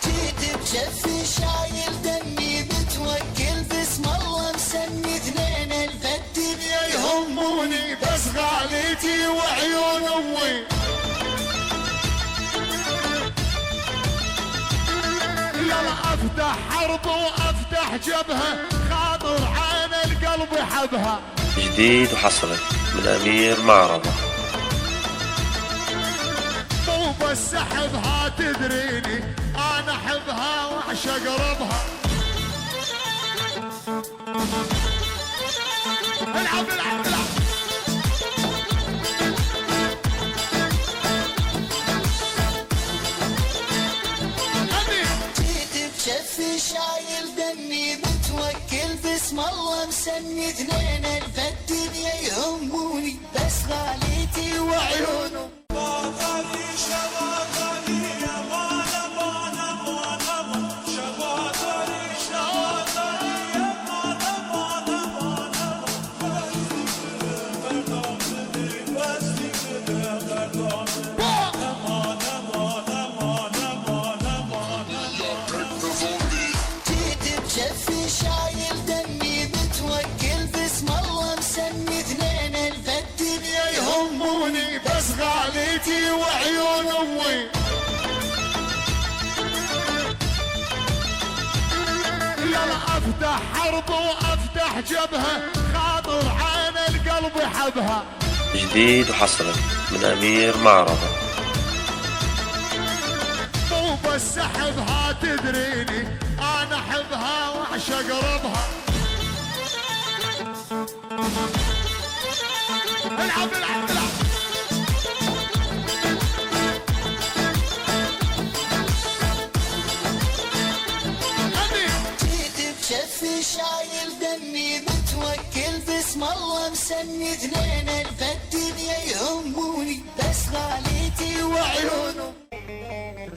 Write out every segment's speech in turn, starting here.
جيت بجفي شايل دمي متوكل باسم الله مسمي اثنين الف الدنيا يهموني بس غاليتي وعيون امي. يلا افتح حرب وافتح جبهه خاطر عين القلب يحبها. جديد وحصري من أمير معرضة. مو بس احبها تدريني انا احبها واعشق ربها. العب العب العب. جيت بجفي شايل دمي متوكل باسم الله مسمي اثنين الف الدنيا يهموني بس غاليتي وعيونهم. جفي شايل دمي متوكل باسم الله مسمي اثنين الف الدنيا يهموني بس غاليتي وعيون امي. يلا افتح حرب وافتح جبهه خاطر عين القلب يحبها. جديد وحصري من أمير معرضة. مو بس احبها تدريني انا احبها واعشق ربها. العب العب العب. جيت بجفي شايل دمي متوكل باسم الله مسمي اثنين الف الدنيا يهموني بس غاليتي وعيونهم.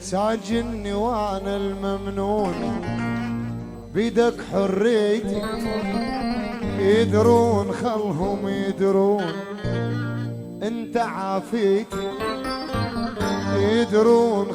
ساجني وانا الممنون بيدك حريتي يدرون خلهم يدرون انت عافيتي يدرون